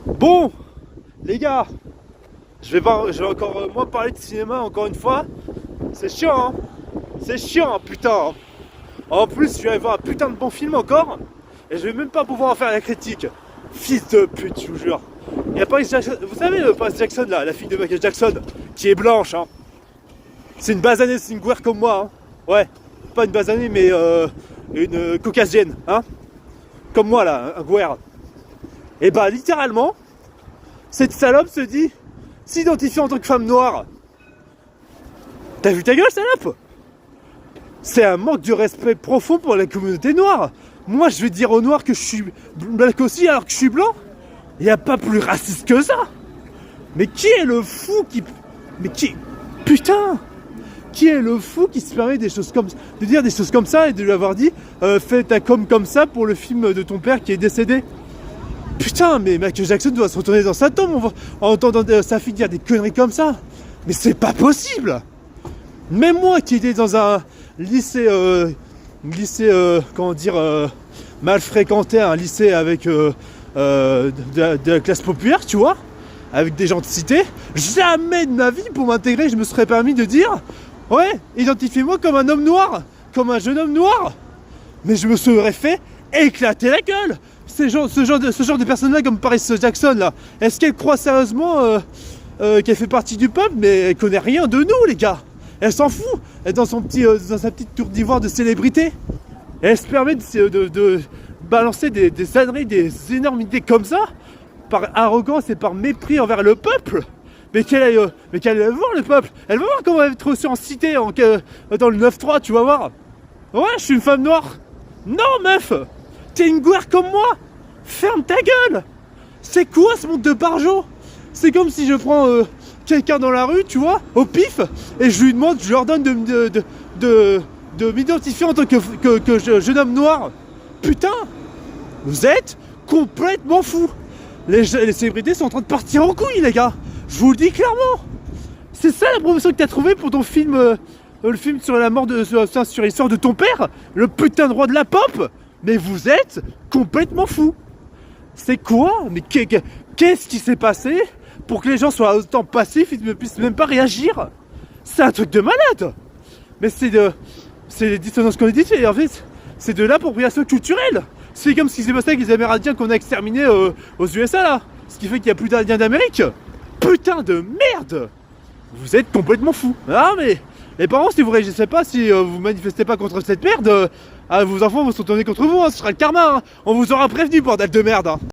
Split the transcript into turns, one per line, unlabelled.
Bon, les gars, je vais encore moins parler de cinéma encore une fois. C'est chiant, hein. C'est chiant, putain. En plus, je vais aller voir un putain de bon film encore. Et je vais même pas pouvoir en faire la critique. Fils de pute, je vous jure. Il y a Paris Jackson, vous savez Paris Jackson là, la fille de Michael Jackson, qui est blanche, hein. C'est une basanée, c'est une guerre comme moi, hein. Ouais, pas une basanée, mais une caucasienne, hein. Comme moi là, un guerre. Et bah littéralement, cette salope s'identifie en tant que femme noire. T'as vu ta gueule, salope? C'est un manque de respect profond pour la communauté noire. Moi, je vais dire aux noirs que je suis black aussi alors que je suis blanc. Il n'y a pas plus raciste que ça. Mais qui est le fou qui... Mais qui... Putain! Qui est le fou qui se permet des choses comme... de dire des choses comme ça et de lui avoir dit fais ta com comme ça pour le film de ton père qui est décédé. Putain, mais Michael Jackson doit se retourner dans sa tombe en entendant sa fille dire des conneries comme ça. Mais c'est pas possible. Même moi qui étais dans un lycée, comment dire, mal fréquenté, un lycée avec de la classe populaire, tu vois, avec des gens de cité, jamais de ma vie pour m'intégrer, je me serais permis de dire ouais, identifiez-moi comme un homme noir, comme un jeune homme noir. Mais je me serais fait éclater la gueule. Ce genre de personnes-là comme Paris Jackson là, est-ce qu'elle croit sérieusement qu'elle fait partie du peuple? Mais elle connaît rien de nous, les gars. Elle s'en fout. Elle est dans sa petite tour d'ivoire de célébrité. Et elle se permet de balancer des âneries, des énormités comme ça, par arrogance et par mépris envers le peuple. Mais qu'elle aille voir le peuple. Elle va voir comment elle va être reçue en cité dans le 9-3, tu vas voir. Ouais, je suis une femme noire. Non, meuf. T'es une guerre comme moi. Ferme ta gueule. C'est quoi ce monde de barjo? C'est comme si je prends quelqu'un dans la rue, tu vois, au pif, et je lui demande, je leur donne de m'identifier en tant que jeune homme noir. Putain, vous êtes complètement fous. Les célébrités sont en train de partir en couille, les gars. Je vous le dis clairement. C'est ça la promotion que t'as trouvé pour ton film, le film sur la mort sur l'histoire de ton père, le putain de roi de la pop. Mais vous êtes complètement fous. C'est quoi? Mais qu'est-ce qui s'est passé pour que les gens soient autant passifs et ne puissent même pas réagir? C'est un truc de malade. Mais c'est des dissonances cognitives et en fait c'est de l'appropriation culturelle. C'est comme ce qui s'est passé avec les Amérindiens qu'on a exterminés aux USA là. Ce qui fait qu'il n'y a plus d'Indiens d'Amérique. Putain de merde. Vous êtes complètement fous. Ah mais les parents, si vous réagissez pas, si vous manifestez pas contre cette merde, vos enfants vont se retourner contre vous, hein, ce sera le karma, hein. On vous aura prévenu, bordel de merde, hein.